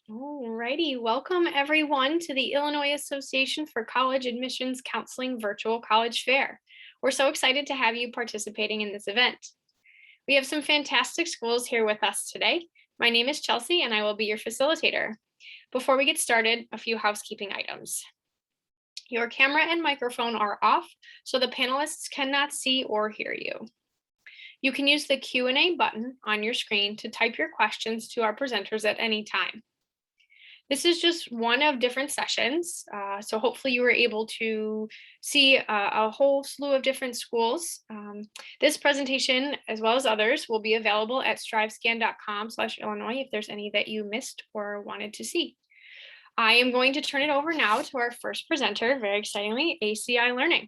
Alrighty, welcome everyone to the Illinois Association for College Admissions Counseling Virtual College Fair. We're so excited to have you participating in this event. We have some fantastic schools here with us today. My name is Chelsea and I will be your facilitator. Before we get started, a few housekeeping items. Your camera and microphone are off, so the panelists cannot see or hear you. You can use the Q&A button on your screen to type your questions to our presenters at any time. This is just one of different sessions, so hopefully you were able to see a whole slew of different schools. This presentation, as well as others, will be available at strivescan.com/Illinois if there's any that you missed or wanted to see. I am going to turn it over now to our first presenter, very excitingly, ACI Learning.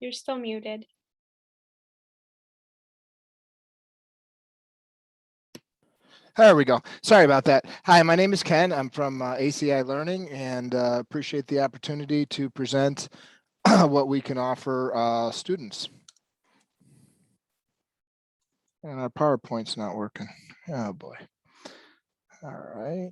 You're still muted. There we go. Sorry about that. Hi, my name is Ken. I'm from ACI Learning and appreciate the opportunity to present what we can offer students. And our PowerPoint's not working. Oh boy. All right.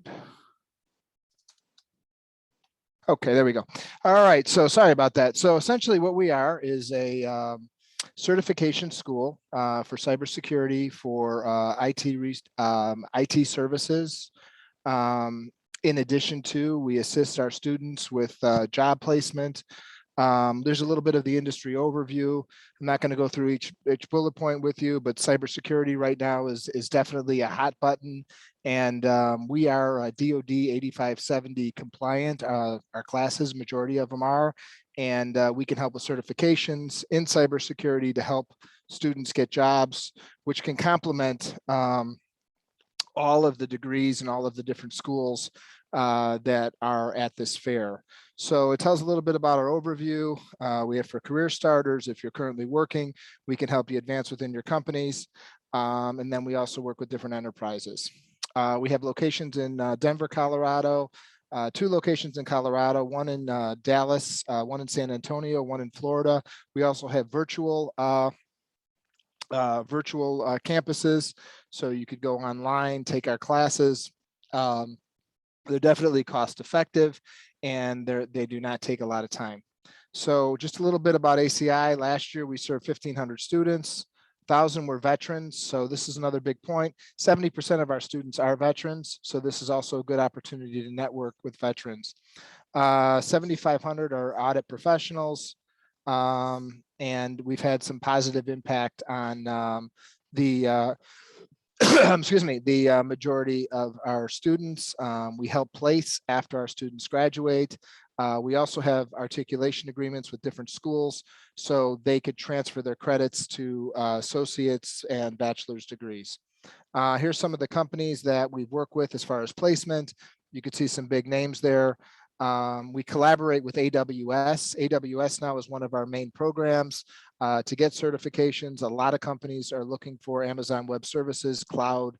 Okay, there we go. All right, so sorry about that. So essentially what we are is a certification school for cybersecurity for IT services. In addition to, we assist our students with job placement. There's a little bit of the industry overview. I'm not going to go through each bullet point with you, but cybersecurity right now is definitely a hot button. And we are DoD 8570 compliant. Our classes, majority of them are, and we can help with certifications in cybersecurity to help students get jobs, which can complement all of the degrees and all of the different schools that are at this fair. So it tells a little bit about our overview. We have for career starters, if you're currently working, we can help you advance within your companies. And then we also work with different enterprises. We have locations in Denver, Colorado, 2 locations in Colorado, one in Dallas, one in San Antonio, one in Florida. We also have virtual campuses, so you could go online, take our classes. They're definitely cost effective and they do not take a lot of time. So just a little bit about ACI. Last year we served 1,500 students, 1,000 were veterans. So this is another big point. 70% of our students are veterans. So this is also a good opportunity to network with veterans. 7,500 are audit professionals. And we've had some positive impact on the excuse me, the majority of our students. We help place after our students graduate. We also have articulation agreements with different schools, so they could transfer their credits to associates and bachelor's degrees. Here's some of the companies that we work with as far as placement. You could see some big names there. We collaborate with AWS. AWS now is one of our main programs to get certifications. A lot of companies are looking for Amazon Web Services, cloud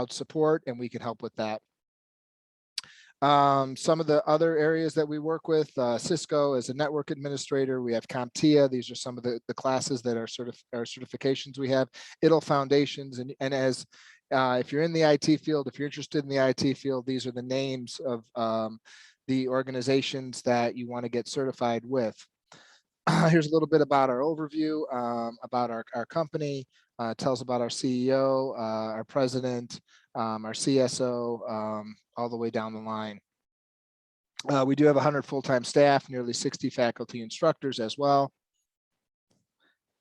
support, and we can help with that. Some of the other areas that we work with, Cisco as a network administrator, we have CompTIA. These are some of the classes that are certifications we have. ITIL Foundations, and as if you're in the IT field, if you're interested in the IT field, these are the names of the organizations that you want to get certified with. Here's a little bit about our overview, about our company. Tells about our CEO, our president, our CSO, all the way down the line. We do have 100 full-time staff, nearly 60 faculty instructors as well.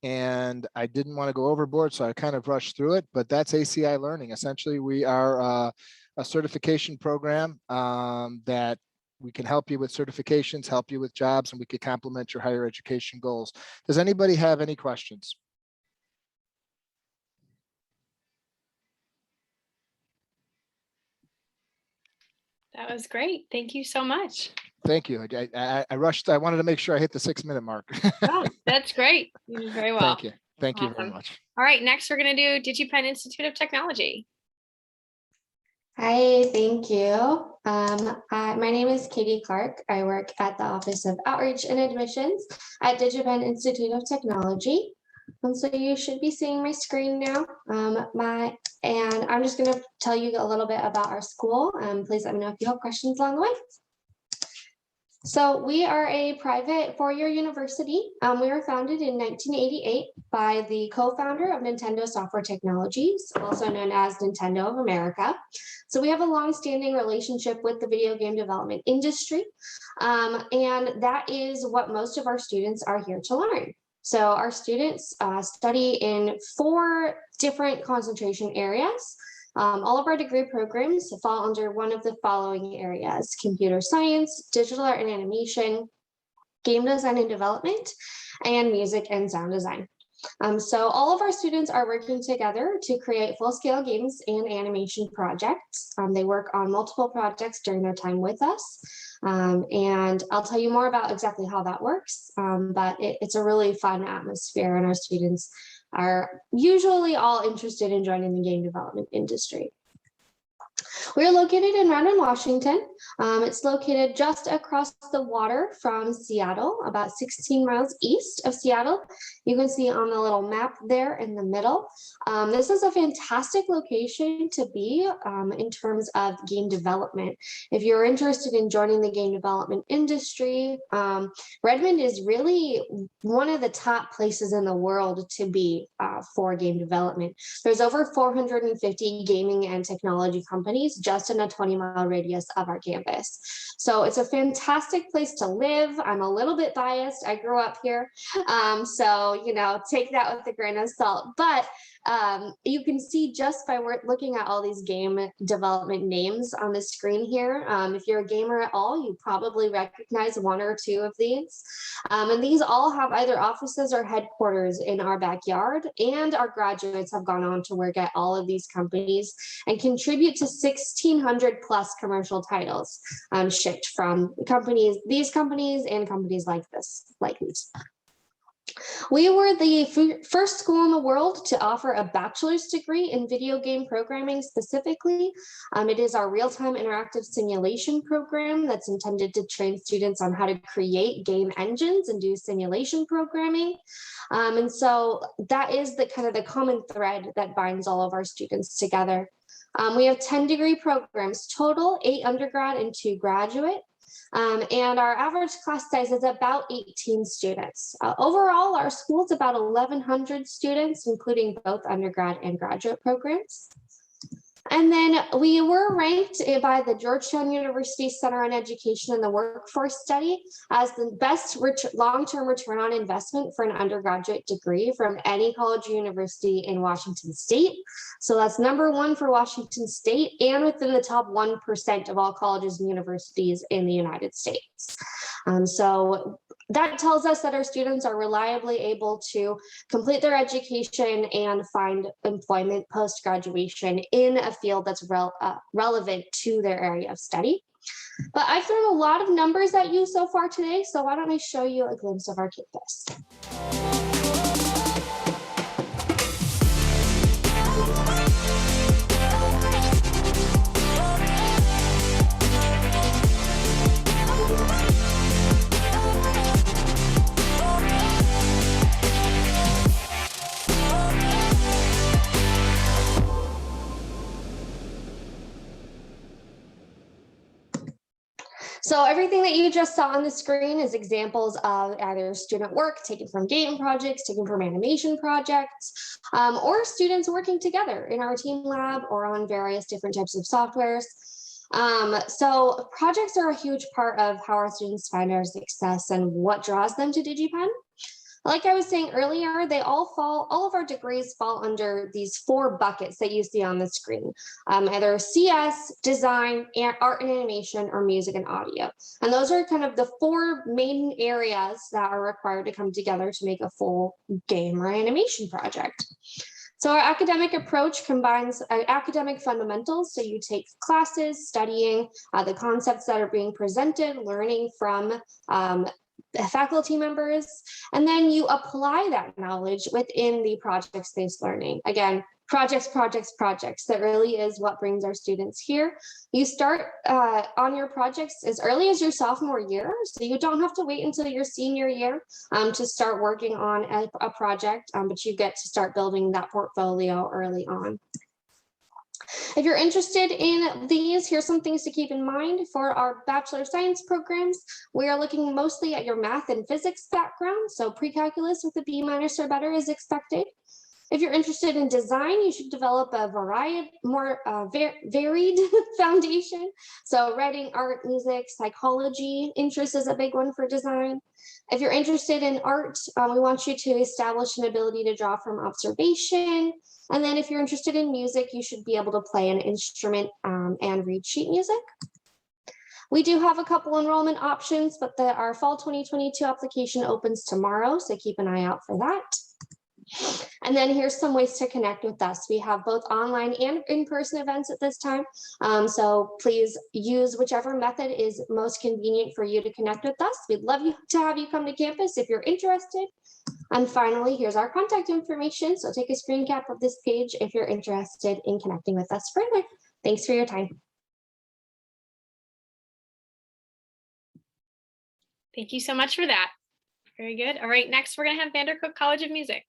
And I didn't want to go overboard, so I kind of rushed through it, but that's ACI Learning. Essentially, we are a certification program that we can help you with certifications, help you with jobs, and we could complement your higher education goals. Does anybody have any questions? That was great. Thank you so much. Thank you. I rushed. I wanted to make sure I hit the 6-minute mark. Oh, that's great. You did very well. Thank you. Thank you very Awesome. much. All right, next we're going to do DigiPen Institute of Technology. Hi, thank you. My name is Katie Clark. I work at the Office of Outreach and Admissions at DigiPen Institute of Technology. So you should be seeing my screen now. And I'm just going to tell you a little bit about our school. Please let me know if you have questions along the way. So we are a private four-year university. We were founded in 1988 by the co-founder of Nintendo Software Technologies, also known as Nintendo of America. So we have a long-standing relationship with the video game development industry, and that is what most of our students are here to learn. So our students study in 4 different concentration areas. All of our degree programs fall under one of the following areas: computer science, digital art and animation, game design and development, and music and sound design. So all of our students are working together to create full-scale games and animation projects. They work on multiple projects during their time with us. And I'll tell you more about exactly how that works, but it's a really fun atmosphere, and our students are usually all interested in joining the game development industry. We're located in Redmond, Washington. It's located just across the water from Seattle, about 16 miles east of Seattle. You can see on the little map there in the middle. This is a fantastic location to be in terms of game development. If you're interested in joining the game development industry, Redmond is really one of the top places in the world to be for game development. There's over 450 gaming and technology companies just in a 20-mile radius of our campus. So it's a fantastic place to live. I'm a little bit biased. I grew up here. So, take that with a grain of salt. But you can see just by looking at all these game development names on the screen here, if you're a gamer at all, you probably recognize 1 or 2 of these. And these all have either offices or headquarters in our backyard, and our graduates have gone on to work at all of these companies and contribute to 1,600 plus commercial titles shipped from these companies and companies like these. We were the first school in the world to offer a bachelor's degree in video game programming specifically. It is our real-time interactive simulation program that's intended to train students on how to create game engines and do simulation programming. And so that is the common thread that binds all of our students together. We have 10 degree programs total, 8 undergrad and 2 graduate. And our average class size is about 18 students. Overall, our school is about 1,100 students, including both undergrad and graduate programs. And then we were ranked by the Georgetown University Center on Education and the Workforce Study as the best long-term return on investment for an undergraduate degree from any college or university in Washington State. So that's #1 for Washington State and within the top 1% of all colleges and universities in the United States. So that tells us that our students are reliably able to complete their education and find employment post-graduation in a field that's relevant to their area of study. But I've thrown a lot of numbers at you so far today, so why don't I show you a glimpse of our campus. So everything that you just saw on the screen is examples of either student work taken from game projects, taken from animation projects, or students working together in our team lab or on various different types of softwares. So projects are a huge part of how our students find our success and what draws them to DigiPen. Like I was saying earlier, all of our degrees fall under these 4 buckets that you see on the screen, either CS, design, art and animation, or music and audio. And those are kind of the 4 main areas that are required to come together to make a full game or animation project. So our academic approach combines academic fundamentals. So you take classes studying the concepts that are being presented, learning from faculty members, and then you apply that knowledge within the project-based learning. Again, projects. That really is what brings our students here. You start on your projects as early as your sophomore year, so you don't have to wait until your senior year to start working on a project, but you get to start building that portfolio early on. If you're interested in these, here's some things to keep in mind for our Bachelor of Science programs. We are looking mostly at your math and physics background, so pre-calculus with a B- or better is expected. If you're interested in design, you should develop a more varied foundation. So writing, art, music, psychology interest is a big one for design. If you're interested in art, we want you to establish an ability to draw from observation. And then if you're interested in music, you should be able to play an instrument and read sheet music. We do have a couple enrollment options, but our fall 2022 application opens tomorrow, so keep an eye out for that. And then here's some ways to connect with us. We have both online and in-person events at this time. So please use whichever method is most convenient for you to connect with us. We'd love to have you come to campus if you're interested. And finally, here's our contact information. So take a screen cap of this page if you're interested in connecting with us further. Thanks for your time. Thank you so much for that. Very good. All right, next we're going to have VanderCook College of Music.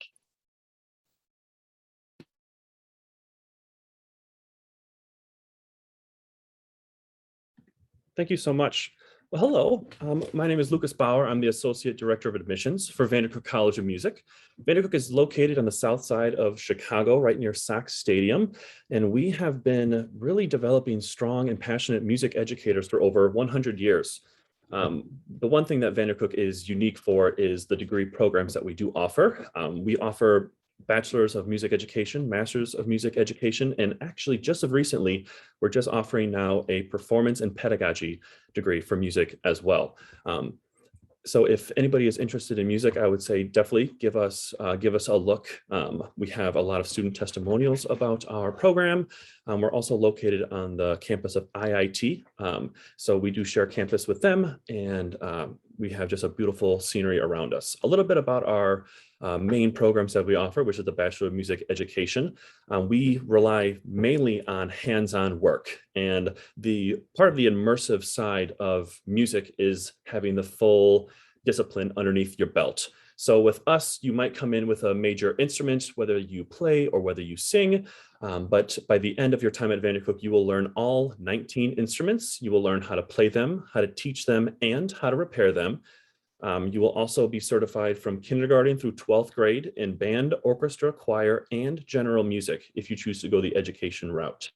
Thank you so much. Well, hello, my name is Lucas Bauer. I'm the Associate Director of Admissions for VanderCook College of Music. VanderCook is located on the south side of Chicago, right near Sox Stadium. And we have been really developing strong and passionate music educators for over 100 years. The one thing that VanderCook is unique for is the degree programs that we do offer. We offer Bachelor's of Music Education, Master's of Music Education, and actually just of recently, we're just offering now a Performance and Pedagogy degree for music as well. So if anybody is interested in music, I would say definitely give us a look. We have a lot of student testimonials about our program. We're also located on the campus of IIT. So we do share campus with them, and we have just a beautiful scenery around us. A little bit about our main programs that we offer, which is the Bachelor of Music Education. We rely mainly on hands-on work, and the part of the immersive side of music is having the full discipline underneath your belt. So with us, you might come in with a major instrument, whether you play or whether you sing, but by the end of your time at VanderCook, you will learn all 19 instruments. You will learn how to play them, how to teach them, and how to repair them. You will also be certified from kindergarten through 12th grade in band, orchestra, choir, and general music if you choose to go the education route.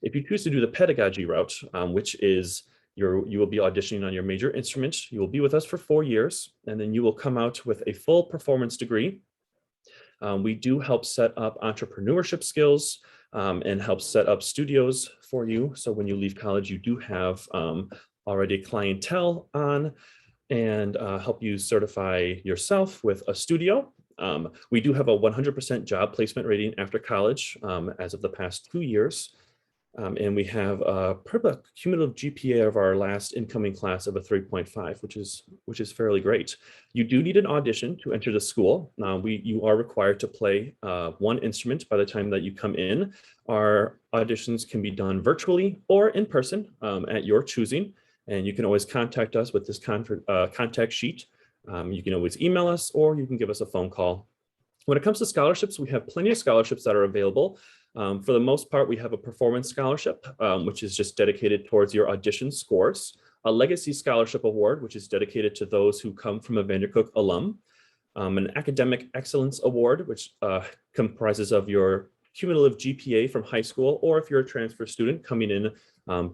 If you choose to do the pedagogy route, which is you will be auditioning on your major instrument, you will be with us for 4 years, and then you will come out with a full performance degree. We do help set up entrepreneurship skills and help set up studios for you. So when you leave college, you do have already clientele on, and help you certify yourself with a studio. We do have a 100% job placement rating after college as of the past 2 years. And we have a cumulative GPA of our last incoming class of a 3.5, which is fairly great. You do need an audition to enter the school. You are required to play one instrument by the time that you come in. Our auditions can be done virtually or in person at your choosing. And you can always contact us with this contact sheet. You can always email us, or you can give us a phone call. When it comes to scholarships, we have plenty of scholarships that are available. For the most part, we have a performance scholarship, which is just dedicated towards your audition scores. A legacy scholarship award, which is dedicated to those who come from a VanderCook alum. An academic excellence award, which comprises of your cumulative GPA from high school, or if you're a transfer student coming in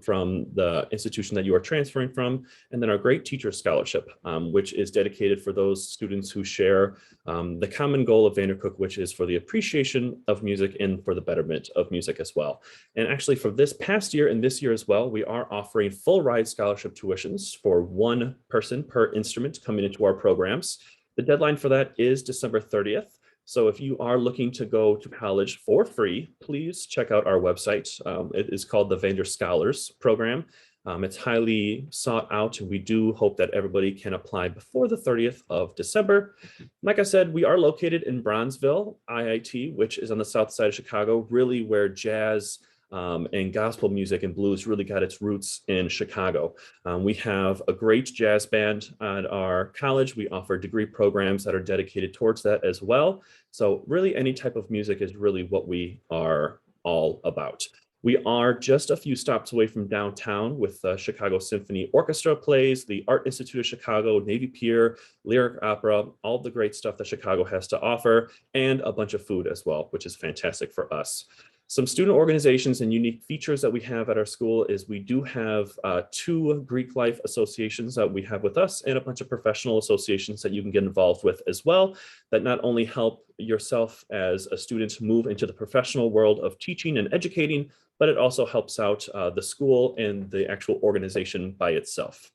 from the institution that you are transferring from. And then our Great Teacher Scholarship, which is dedicated for those students who share the common goal of VanderCook, which is for the appreciation of music and for the betterment of music as well. And actually for this past year and this year as well, we are offering full ride scholarship tuitions for one person per instrument coming into our programs. The deadline for that is December 30th. So if you are looking to go to college for free, please check out our website. It is called the Vander Scholars Program. It's highly sought out, and we do hope that everybody can apply before the 30th of December. Like I said, we are located in Bronzeville, IIT, which is on the south side of Chicago, really where jazz and gospel music and blues really got its roots in Chicago. We have a great jazz band at our college. We offer degree programs that are dedicated towards that as well. So really any type of music is really what we are all about. We are just a few stops away from downtown with the Chicago Symphony Orchestra plays, the Art Institute of Chicago, Navy Pier, Lyric Opera, all the great stuff that Chicago has to offer, and a bunch of food as well, which is fantastic for us. Some student organizations and unique features that we have at our school is we do have 2 Greek life associations that we have with us and a bunch of professional associations that you can get involved with as well, that not only help yourself as a student move into the professional world of teaching and educating, but it also helps out the school and the actual organization by itself.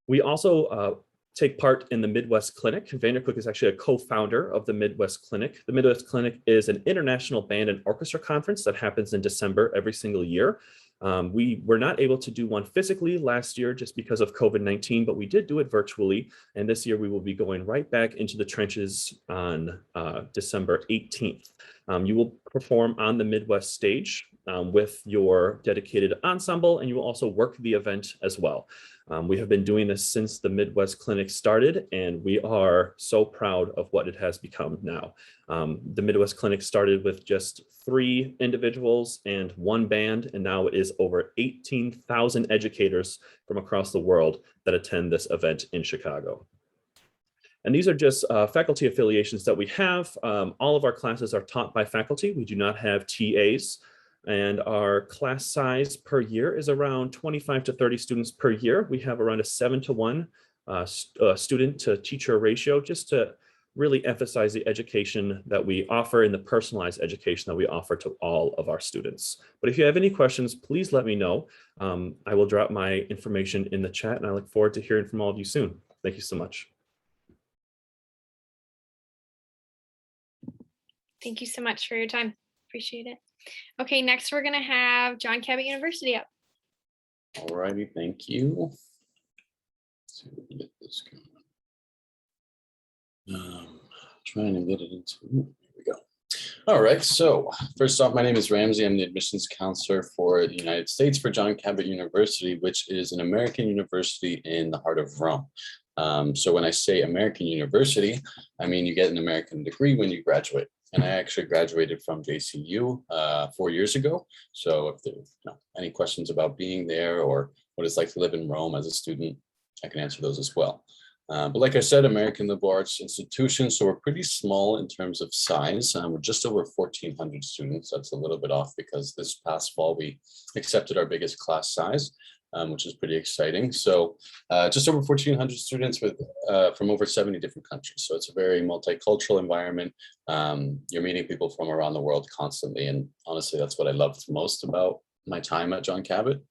We also take part in the Midwest Clinic. VanderCook is actually a co-founder of the Midwest Clinic. The Midwest Clinic is an international band and orchestra conference that happens in December every single year. We were not able to do one physically last year just because of COVID-19, but we did do it virtually. And this year we will be going right back into the trenches on December 18th. You will perform on the Midwest stage with your dedicated ensemble, and you will also work the event as well. We have been doing this since the Midwest Clinic started, and we are so proud of what it has become now. The Midwest Clinic started with just 3 individuals and 1 band, and now it is over 18,000 educators from across the world that attend this event in Chicago. And these are just faculty affiliations that we have. All of our classes are taught by faculty. We do not have TAs. And our class size per year is around 25 to 30 students per year. We have around a 7-to-1 student to teacher ratio, just to really emphasize the education that we offer and the personalized education that we offer to all of our students. But if you have any questions, please let me know. I will drop my information in the chat, and I look forward to hearing from all of you soon. Thank you so much. Thank you so much for your time. Appreciate it. Okay, next we're going to have John Cabot University up. All righty, thank you. Let's see if we can get this going. Trying to get it into, here we go. All right, so first off, my name is Ramsey. I'm the admissions counselor for the United States for John Cabot University, which is an American university in the heart of Rome. So when I say American university, I mean you get an American degree when you graduate. And I actually graduated from JCU 4 years ago. So if there's any questions about being there or what it's like to live in Rome as a student, I can answer those as well. But like I said, American liberal arts institution, so we're pretty small in terms of size. We're just over 1,400 students. That's a little bit off because this past fall we accepted our biggest class size, which is pretty exciting. So just over 1,400 students with from over 70 different countries. So it's a very multicultural environment. You're meeting people from around the world constantly. And honestly, that's what I loved most about my time at John Cabot.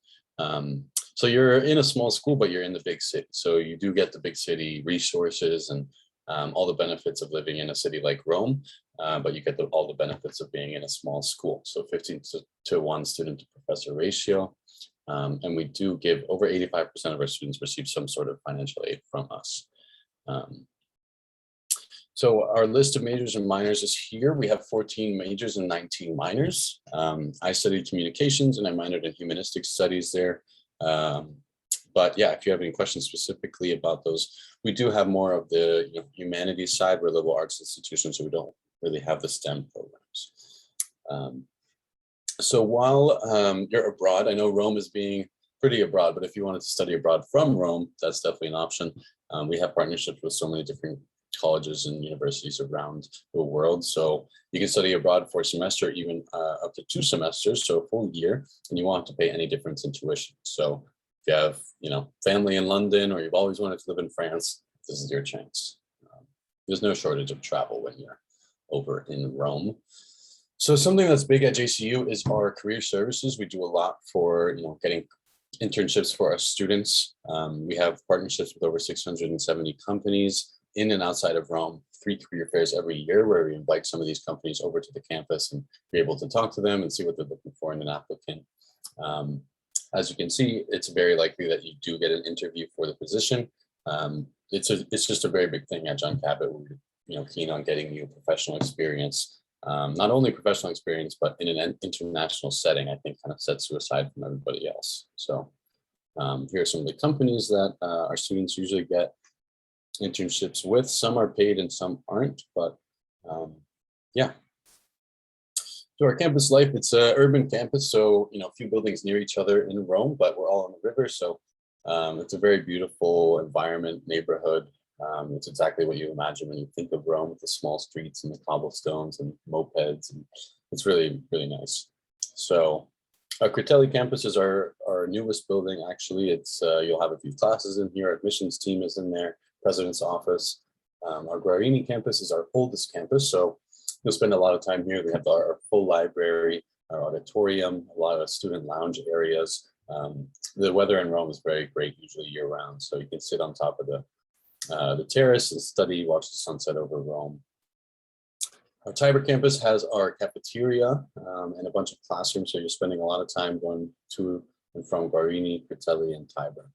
So you're in a small school, but you're in the big city. So you do get the big city resources and all the benefits of living in a city like Rome, but you get all the benefits of being in a small school. So 15-to-1 student to professor ratio. And we do give over 85% of our students receive some sort of financial aid from us. So our list of majors and minors is here. We have 14 majors and 19 minors. I studied communications and I minored in humanistic studies there. But yeah, if you have any questions specifically about those, we do have more of the humanities side. We're a liberal arts institution, so we don't really have the STEM programs. So while you're abroad, I know Rome is being pretty abroad, but if you wanted to study abroad from Rome, that's definitely an option. We have partnerships with so many different colleges and universities around the world. So you can study abroad for a semester, even up to 2 semesters, so a full year, and you won't have to pay any difference in tuition. So if you have, family in London, or you've always wanted to live in France, this is your chance. There's no shortage of travel when you're over in Rome. So something that's big at JCU is our career services. We do a lot for getting internships for our students. We have partnerships with over 670 companies in and outside of Rome, 3 career fairs every year where we invite some of these companies over to the campus and be able to talk to them and see what they're looking for in an applicant. As you can see, it's very likely that you do get an interview for the position. It's just a very big thing at John Cabot. We're keen on getting you professional experience, not only professional experience, but in an international setting. I think kind of sets you aside from everybody else. So here are some of the companies that our students usually get internships with. Some are paid and some aren't, but yeah. So our campus life, it's an urban campus, so a few buildings near each other in Rome, but we're all on the river, so it's a very beautiful environment, neighborhood. It's exactly what you imagine when you think of Rome, with the small streets and the cobblestones and mopeds, and it's really, really nice. So our Critelli campus is our newest building. Actually, it's you'll have a few classes in here. Our admissions team is in there, president's office. Our Guarini campus is our oldest campus, so you'll spend a lot of time here. We have our full library, our auditorium, a lot of student lounge areas. The weather in Rome is very great, usually year round. So you can sit on top of the terrace and study, watch the sunset over Rome. Our Tiber campus has our cafeteria and a bunch of classrooms. So you're spending a lot of time going to and from Guarini, Critelli, and Tiber.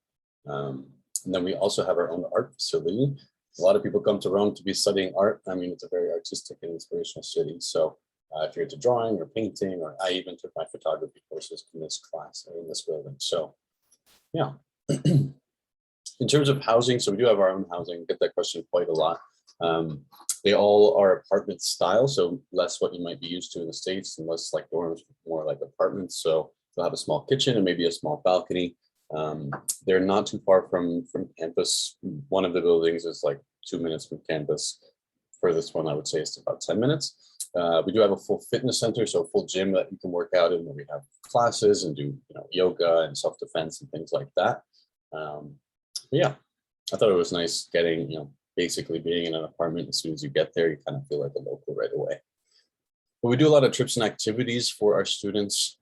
And then we also have our own art facility. A lot of people come to Rome to be studying art. I mean, it's a very artistic and inspirational city. So if you're into drawing or painting, or I even took my photography courses in this class or in this building. So yeah. In terms of housing, so we do have our own housing. Get that question quite a lot. They all are apartment style, so less what you might be used to in the States, and less like dorms, more like apartments. So they'll have a small kitchen and maybe a small balcony. They're not too far from campus. One of the buildings is like 2 minutes from campus. Furthest one, I would say, is about 10 minutes. We do have a full fitness center, so a full gym that you can work out in, where we have classes and do yoga and self-defense and things like that. Yeah, I thought it was nice getting, basically being in an apartment. As soon as you get there, you kind of feel like a local right away. But we do a lot of trips and activities for our students.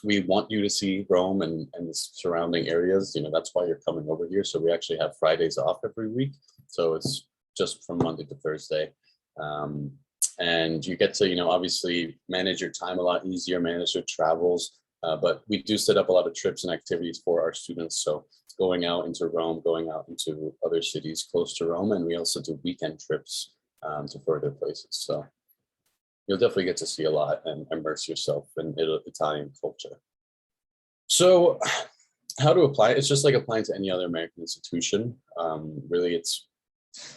We want you to see Rome and the surrounding areas. That's why you're coming over here. So we actually have Fridays off every week. So it's just from Monday to Thursday. And you get to, obviously manage your time a lot easier, manage your travels. But we do set up a lot of trips and activities for our students. So going out into Rome, going out into other cities close to Rome. And we also do weekend trips to further places. So you'll definitely get to see a lot and immerse yourself in Italian culture. So how to apply? It's just like applying to any other American institution. Really, it's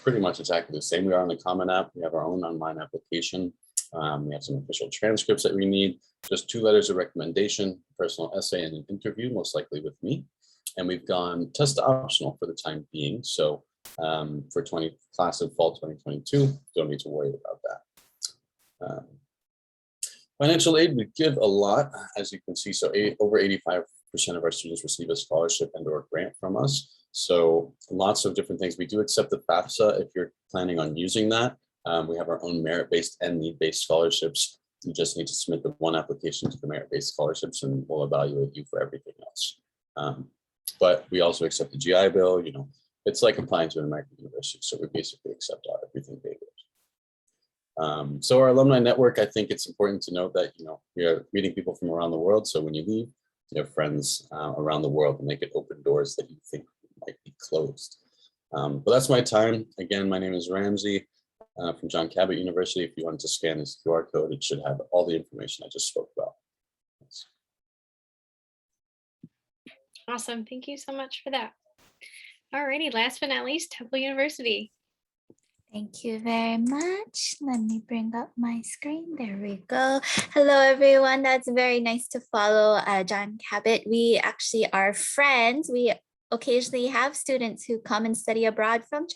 pretty much exactly the same. We are on the Common App. We have our own online application. We have some official transcripts that we need. Just 2 letters of recommendation, personal essay, and an interview, most likely with me. And we've gone test optional for the time being. So for class of fall 2022, don't need to worry about that. Financial aid, we give a lot, as you can see. So over 85% of our students receive a scholarship and/or grant from us. So lots of different things. We do accept the FAFSA if you're planning on using that. We have our own merit-based and need-based scholarships. You just need to submit the one application to the merit-based scholarships, and we'll evaluate you for everything else. But we also accept the GI Bill. It's like applying to an American university. So we basically accept everything they do. So our alumni network, I think it's important to note that, we are meeting people from around the world. So when you leave, you have friends around the world, and they could open doors that you think might be closed. But that's my time. Again, my name is Ramsey from John Cabot University. If you wanted to scan this QR code, it should have all the information I just spoke about. Thanks. Awesome. Thank you so much for that. Alrighty, last but not least, Temple University. Thank you very much. Let me bring up my screen. There we go. Hello, everyone. That's very nice to follow John Cabot. We actually are friends. We occasionally have students who come and study abroad from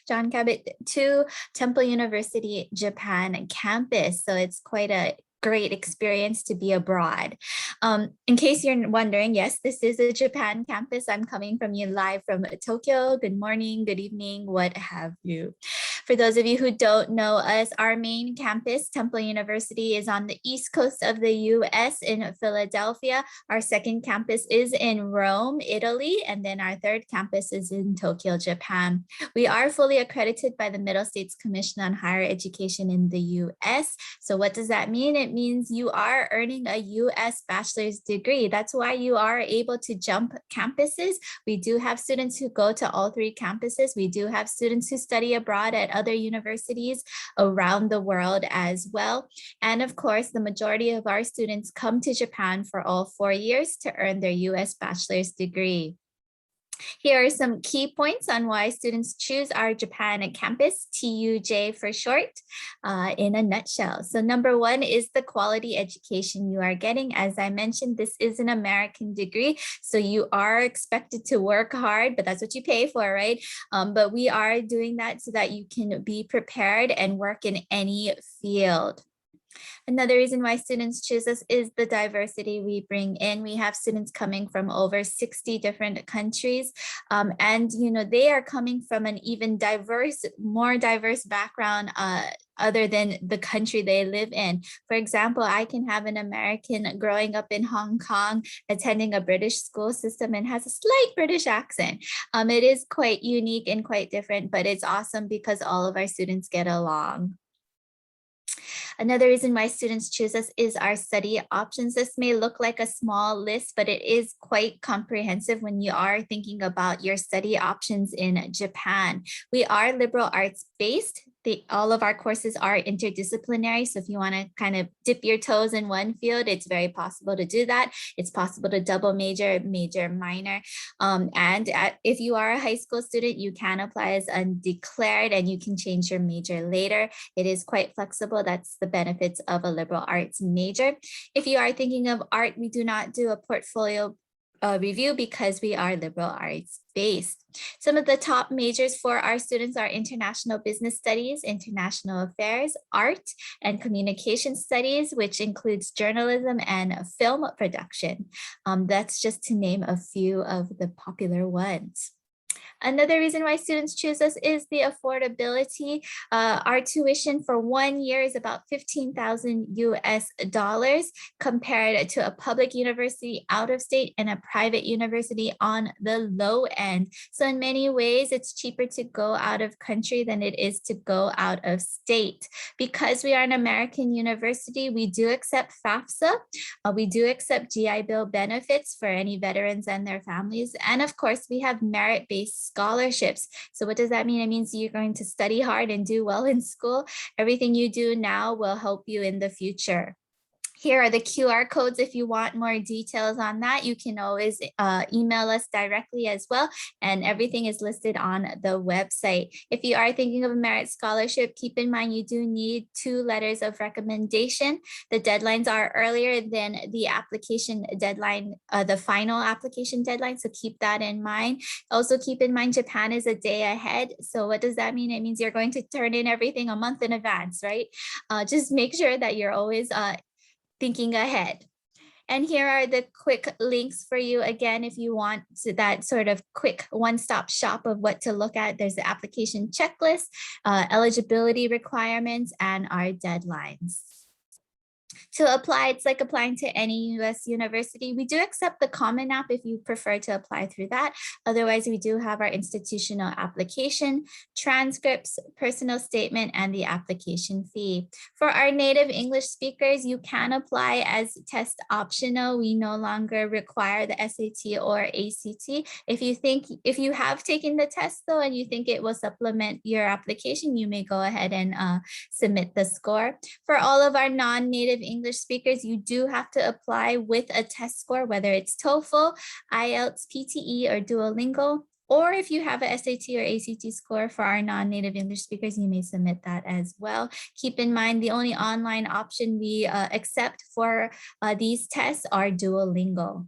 John Cabot to Temple University Japan campus. So it's quite a great experience to be abroad. In case you're wondering, yes, this is a Japan campus. I'm coming from you live from Tokyo. Good morning, good evening, what have you. For those of you who don't know us, our main campus, Temple University, is on the east coast of the US in Philadelphia. Our second campus is in Rome, Italy, and then our third campus is in Tokyo, Japan. We are fully accredited by the Middle States Commission on Higher Education in the US. So what does that mean? It means you are earning a US bachelor's degree. That's why you are able to jump campuses. We do have students who go to all three campuses. We do have students who study abroad at other universities around the world as well. And of course, the majority of our students come to Japan for all 4 years to earn their US bachelor's degree. Here are some key points on why students choose our Japan campus, TUJ for short, in a nutshell. So number one is the quality education you are getting. As I mentioned, this is an American degree, so you are expected to work hard, but that's what you pay for, right? But we are doing that so that you can be prepared and work in any field. Another reason why students choose us is the diversity we bring in. We have students coming from over 60 different countries, and they are coming from an even more diverse background other than the country they live in. For example, I can have an American growing up in Hong Kong, attending a British school system and has a slight British accent. It is quite unique and quite different, but it's awesome because all of our students get along. Another reason why students choose us is our study options. This may look like a small list, but it is quite comprehensive when you are thinking about your study options in Japan. We are liberal arts based. All of our courses are interdisciplinary. So if you want to kind of dip your toes in one field, it's very possible to do that. It's possible to double major, minor. If you are a high school student, you can apply as undeclared and you can change your major later. It is quite flexible. That's the benefits of a liberal arts major. If you are thinking of art, we do not do a portfolio review because we are liberal arts based. Some of the top majors for our students are international business studies, international affairs, art, and communication studies, which includes journalism and film production. That's just to name a few of the popular ones. Another reason why students choose us is the affordability. Our tuition for 1 year is about $15,000 US compared to a public university out of state and a private university on the low end. So in many ways, it's cheaper to go out of country than it is to go out of state. Because we are an American university, we do accept FAFSA. We do accept GI Bill benefits for any veterans and their families. And of course, we have merit-based scholarships. So what does that mean? It means you're going to study hard and do well in school. Everything you do now will help you in the future. Here are the QR codes. If you want more details on that, you can always email us directly as well. And everything is listed on the website. If you are thinking of a merit scholarship, keep in mind you do need 2 letters of recommendation. The deadlines are earlier than the application deadline, the final application deadline. So keep that in mind. Also keep in mind Japan is a day ahead. So what does that mean? It means you're going to turn in everything a month in advance, right? Just make sure that you're always thinking ahead. And here are the quick links for you. Again, if you want that sort of quick one-stop shop of what to look at, there's the application checklist, eligibility requirements, and our deadlines. To apply, it's like applying to any US university. We do accept the Common App if you prefer to apply through that. Otherwise, we do have our institutional application, transcripts, personal statement, and the application fee. For our native English speakers, you can apply as test optional. We no longer require the SAT or ACT. If you have taken the test though, and you think it will supplement your application, you may go ahead and submit the score. For all of our non-native English speakers, you do have to apply with a test score, whether it's TOEFL, IELTS, PTE, or Duolingo. Or if you have a SAT or ACT score for our non-native English speakers, you may submit that as well. Keep in mind, the only online option we accept for these tests are Duolingo.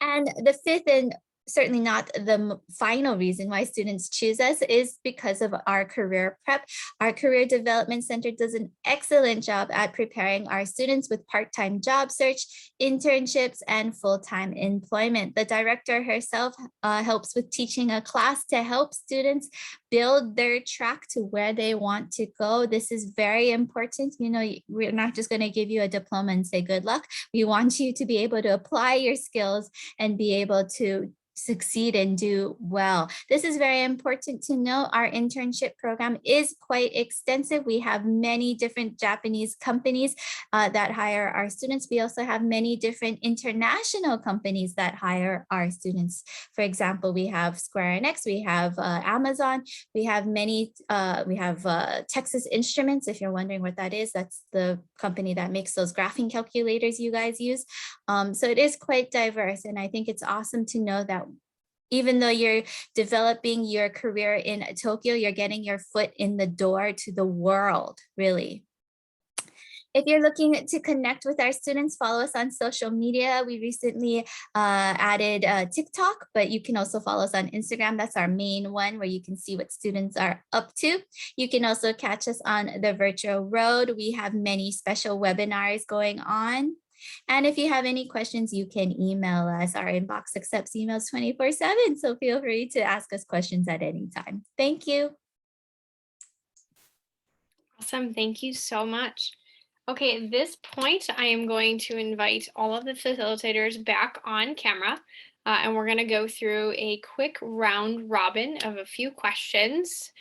And the fifth and certainly not the final reason why students choose us is because of our career prep. Our Career Development Center does an excellent job at preparing our students with part-time job search, internships, and full-time employment. The director herself helps with teaching a class to help students build their track to where they want to go. This is very important. You know, we're not just going to give you a diploma and say good luck. We want you to be able to apply your skills and be able to succeed and do well. This is very important to know. Our internship program is quite extensive. We have many different Japanese companies that hire our students. We also have many different international companies that hire our students. For example, we have Square Enix, we have Amazon, we have many, Texas Instruments. If you're wondering what that is, that's the company that makes those graphing calculators you guys use. So it is quite diverse. And I think it's awesome to know that even though you're developing your career in Tokyo, you're getting your foot in the door to the world, really. If you're looking to connect with our students, follow us on social media. We recently added TikTok, but you can also follow us on Instagram. That's our main one where you can see what students are up to. You can also catch us on the virtual road. We have many special webinars going on. And if you have any questions, you can email us. Our inbox accepts emails 24/7, so feel free to ask us questions at any time. Thank you. Awesome. Thank you so much. Okay, at this point, I am going to invite all of the facilitators back on camera, and we're going to go through a quick round robin of a few questions.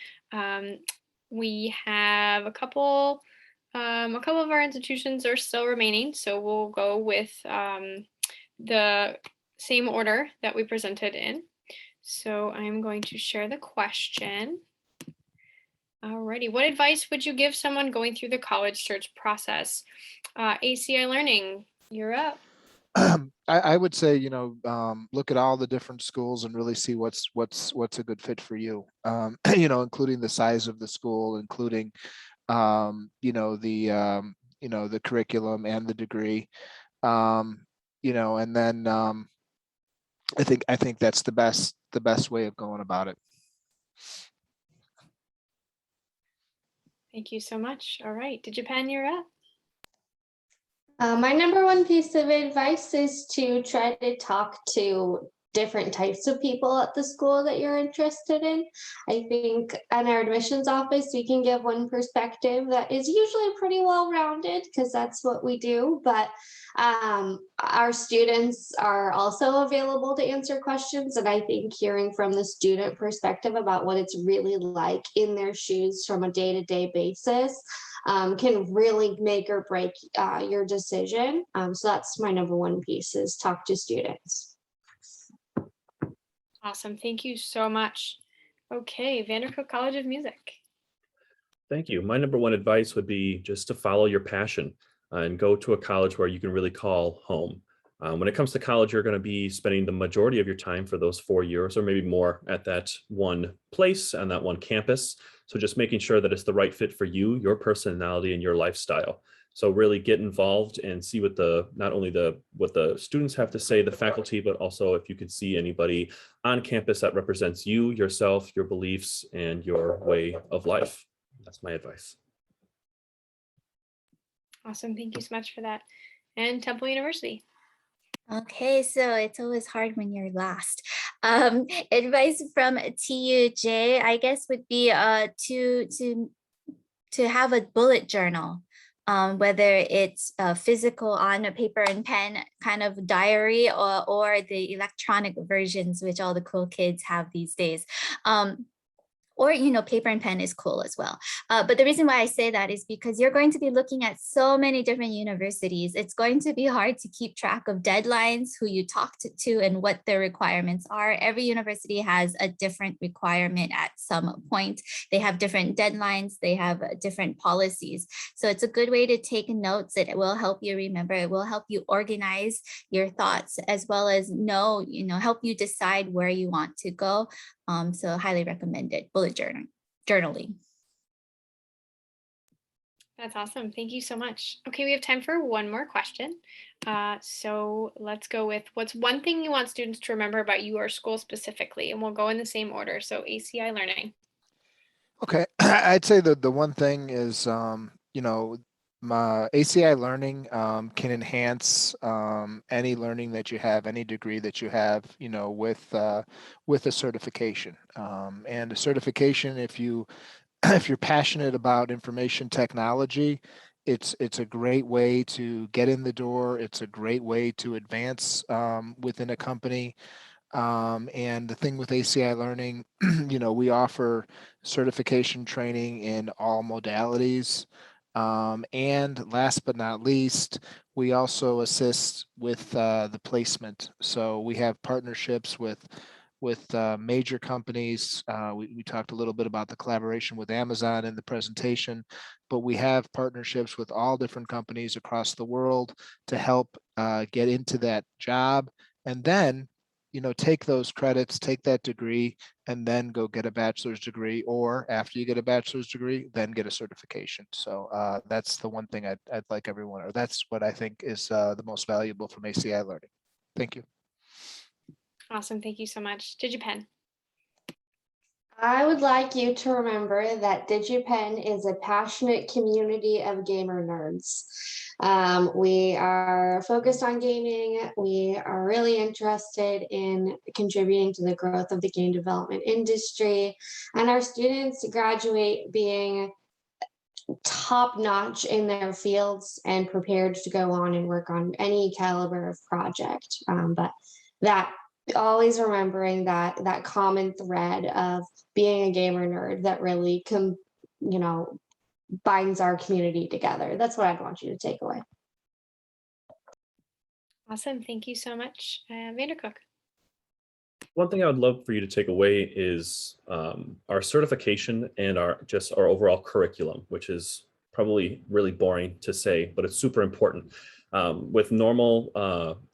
We have a couple of our institutions are still remaining, so we'll go with the same order that we presented in. So I'm going to share the question. Alrighty, what advice would you give someone going through the college search process? ACI Learning, you're up. I would say, look at all the different schools and really see what's a good fit for you. Including the size of the school, including the curriculum and the degree, and then I think that's the best way of going about it. Thank you so much. All right, DigiPen, you're up. My number one piece of advice is to try to talk to different types of people at the school that you're interested in. I think in our admissions office, we can give one perspective that is usually pretty well-rounded because that's what we do, but our students are also available to answer questions. And I think hearing from the student perspective about what it's really like in their shoes from a day-to-day basis can really make or break your decision. So that's my number one piece, is talk to students. Awesome. Thank you so much. Okay, VanderCook College of Music. Thank you. My number one advice would be just to follow your passion and go to a college where you can really call home. When it comes to college, you're going to be spending the majority of your time for those 4 years or maybe more at that one place and that one campus. So just making sure that it's the right fit for you, your personality, and your lifestyle. So really get involved and see what not only what the students have to say, the faculty, but also if you could see anybody on campus that represents you, yourself, your beliefs, and your way of life. That's my advice. Awesome. Thank you so much for that. And Temple University. Okay, so it's always hard when you're last. Advice from TUJ, I guess, would be to have a bullet journal. Whether it's physical on a paper and pen kind of diary or the electronic versions, which all the cool kids have these days. Or, paper and pen is cool as well. But the reason why I say that is because you're going to be looking at so many different universities. It's going to be hard to keep track of deadlines, who you talk to, and what their requirements are. Every university has a different requirement at some point. They have different deadlines. They have different policies. So it's a good way to take notes. It will help you remember. It will help you organize your thoughts, as well as help you decide where you want to go. So highly recommended bullet journaling. That's awesome. Thank you so much. Okay, we have time for one more question. So let's go with what's one thing you want students to remember about your school specifically, and we'll go in the same order. So ACI Learning. Okay, I'd say the one thing is, you know, my ACI Learning can enhance any learning that you have, any degree that you have, you know, with a certification. And a certification, if you if you're passionate about information technology, it's a great way to get in the door. It's a great way to advance within a company. And the thing with ACI Learning, you know, we offer certification training in all modalities. And last but not least, we also assist with the placement. So we have partnerships with major companies. We talked a little bit about the collaboration with Amazon in the presentation, but we have partnerships with all different companies across the world to help get into that job. And then, you know, take those credits, take that degree, and then go get a bachelor's degree, or after you get a bachelor's degree, then get a certification. So that's the one thing I'd like everyone, or that's what I think is the most valuable from ACI Learning. Thank you. Awesome. Thank you so much. DigiPen. I would like you to remember that DigiPen is a passionate community of gamer nerds. We are focused on gaming. We are really interested in contributing to the growth of the game development industry. And our students graduate being top notch in their fields and prepared to go on and work on any caliber of project. But that always remembering that common thread of being a gamer nerd that really binds our community together. That's what I'd want you to take away. Awesome. Thank you so much. VanderCook. One thing I would love for you to take away is our certification and our overall curriculum, which is probably really boring to say, but it's super important. With normal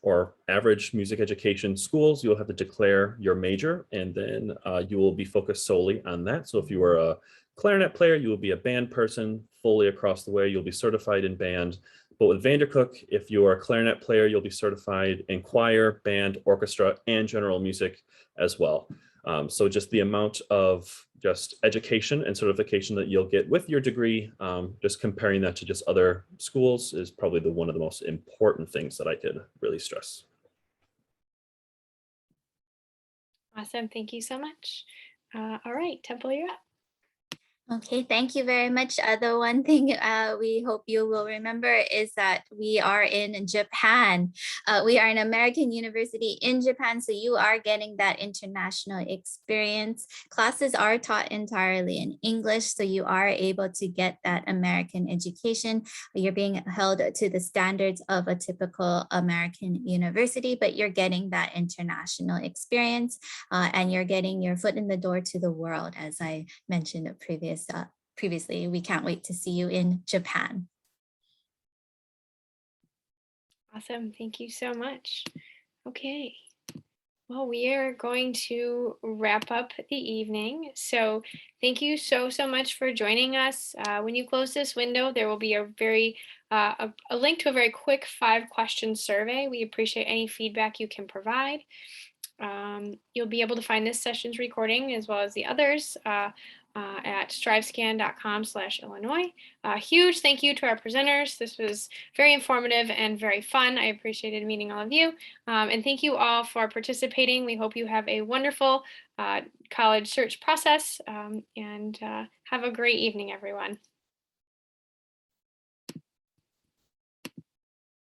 or average music education schools, you'll have to declare your major, and then you will be focused solely on that. So if you are a clarinet player, you will be a band person fully across the way. You'll be certified in band. But with VanderCook, if you are a clarinet player, you'll be certified in choir, band, orchestra, and general music as well. So just the amount of just education and certification that you'll get with your degree, just comparing that to just other schools is probably one of the most important things that I could really stress. Awesome. Thank you so much. All right, Temple, you're up. Okay, thank you very much. The one thing we hope you will remember is that we are in Japan. We are an American university in Japan, so you are getting that international experience. Classes are taught entirely in English, so you are able to get that American education. You're being held to the standards of a typical American university, but you're getting that international experience and you're getting your foot in the door to the world, as I mentioned previously. We can't wait to see you in Japan. Awesome. Thank you so much. Okay. Well, we are going to wrap up the evening. So thank you so much for joining us. When you close this window, there will be a link to a very quick 5-question survey. We appreciate any feedback you can provide. You'll be able to find this session's recording as well as the others at strivescan.com/Illinois. Huge thank you to our presenters. This was very informative and very fun. I appreciated meeting all of you. And thank you all for participating. We hope you have a wonderful college search process and have a great evening, everyone.